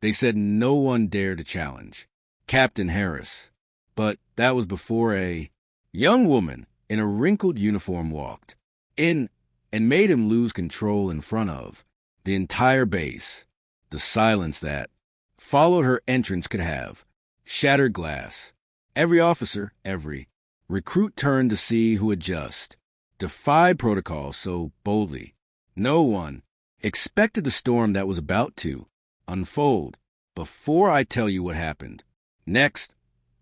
They said no one dared to challenge. Captain Harris. But that was before a young woman in a wrinkled uniform walked in and made him lose control in front of the entire base. The silence that followed her entrance could have shattered glass. Every officer, every recruit turned to see who had just defied protocol so boldly. No one expected the storm that was about to unfold. Before I tell you what happened next,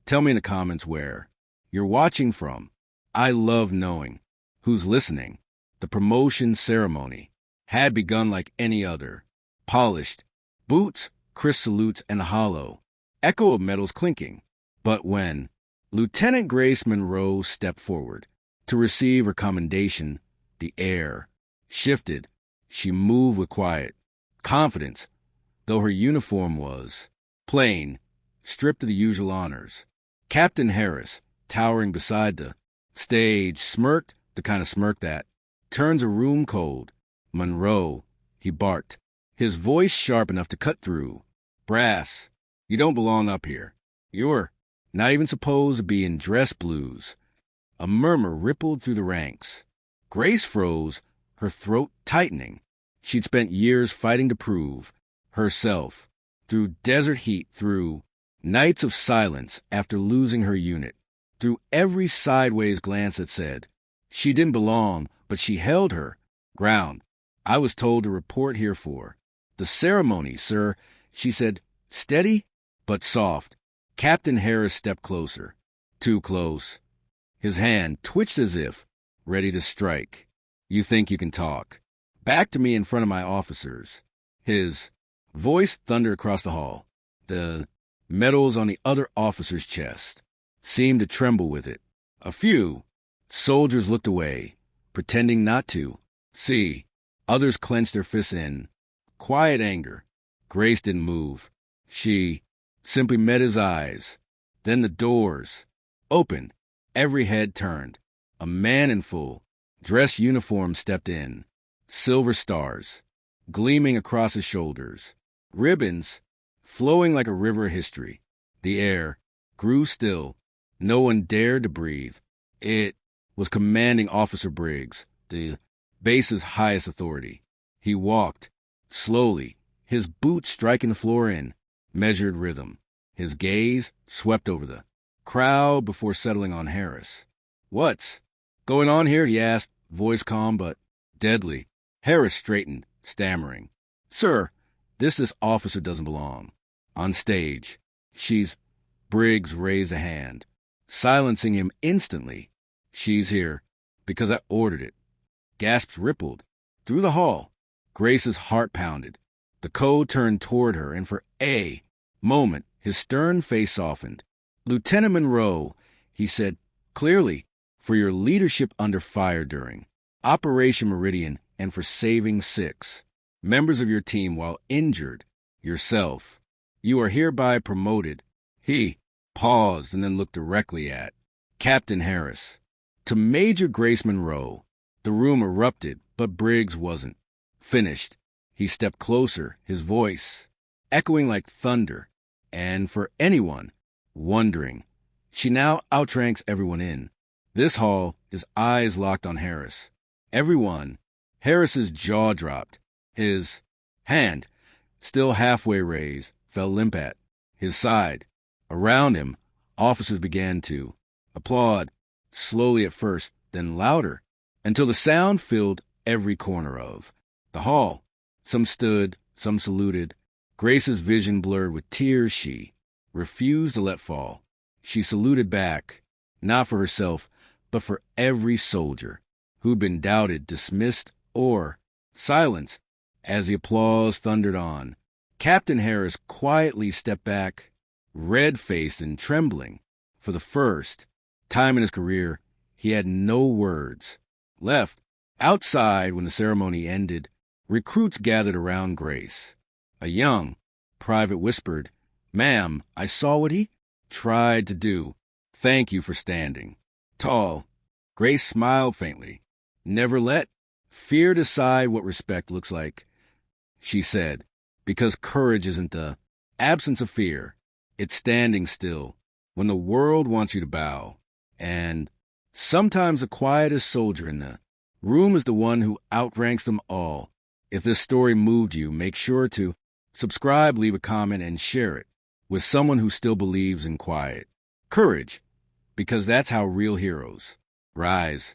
tell me in the comments where you're watching from. I love knowing who's listening. The promotion ceremony had begun like any other. Polished boots, crisp salutes, and a hollow echo of metals clinking. But when Lieutenant Grace Monroe stepped forward to receive her commendation, the air shifted. She moved with quiet confidence, though her uniform was plain, stripped of the usual honors. Captain Harris, towering beside the stage, smirked the kind of smirk that turns a room cold. Monroe, he barked, his voice sharp enough to cut through brass. You don't belong up here. You're not even supposed to be in dress blues. A murmur rippled through the ranks. Grace froze, her throat tightening. She'd spent years fighting to prove herself, through desert heat, through nights of silence after losing her unit, through every sideways glance that said she didn't belong, but she held her ground. I was told to report here for the ceremony, sir, she said, steady but soft. Captain Harris stepped closer, too close. His hand twitched as if ready to strike. You think you can talk back to me in front of my officers? His voice thundered across the hall. The medals on the other officer's chest seemed to tremble with it. A few soldiers looked away, pretending not to see. Others clenched their fists in quiet anger. Grace didn't move. She simply met his eyes. Then the doors opened. Every head turned. A man in full dress uniform stepped in. Silver stars gleaming across his shoulders. Ribbons flowing like a river of history. The air grew still. No one dared to breathe. It was Commanding Officer Briggs, the base's highest authority. He walked slowly, his boots striking the floor in measured rhythm. His gaze swept over the crowd before settling on Harris. What's going on here? He asked, voice calm but deadly. Harris straightened, stammering. Sir, this officer doesn't belong on stage. She's... Briggs raised a hand, silencing him instantly. She's here because I ordered it. Gasps rippled through the hall. Grace's heart pounded. The code turned toward her, and for a moment, his stern face softened. Lieutenant Monroe, he said clearly, for your leadership under fire during Operation Meridian and for saving 6 members of your team while injured yourself, you are hereby promoted. He paused and then looked directly at Captain Harris. To Major Grace Monroe. The room erupted, but Briggs wasn't finished. He stepped closer, his voice echoing like thunder. And for anyone wondering, she now outranks everyone in this hall, his eyes locked on Harris. Everyone. Harris's jaw dropped. His hand, still halfway raised, fell limp at his side. Around him, officers began to applaud, slowly at first, then louder, until the sound filled every corner of the hall. Some stood, some saluted. Grace's vision blurred with tears she refused to let fall. She saluted back, not for herself, but for every soldier who'd been doubted, dismissed, or silenced. As the applause thundered on, Captain Harris quietly stepped back, red-faced and trembling. For the first time in his career, he had no words left. Outside, when the ceremony ended, recruits gathered around Grace. A young private whispered, "Ma'am, I saw what he tried to do. Thank you for standing tall." Grace smiled faintly. "Never let fear decide what respect looks like," she said, "because courage isn't the absence of fear. It's standing still when the world wants you to bow. And sometimes the quietest soldier in the room is the one who outranks them all. If this story moved you, make sure to subscribe, leave a comment, and share it with someone who still believes in quiet courage, because that's how real heroes rise.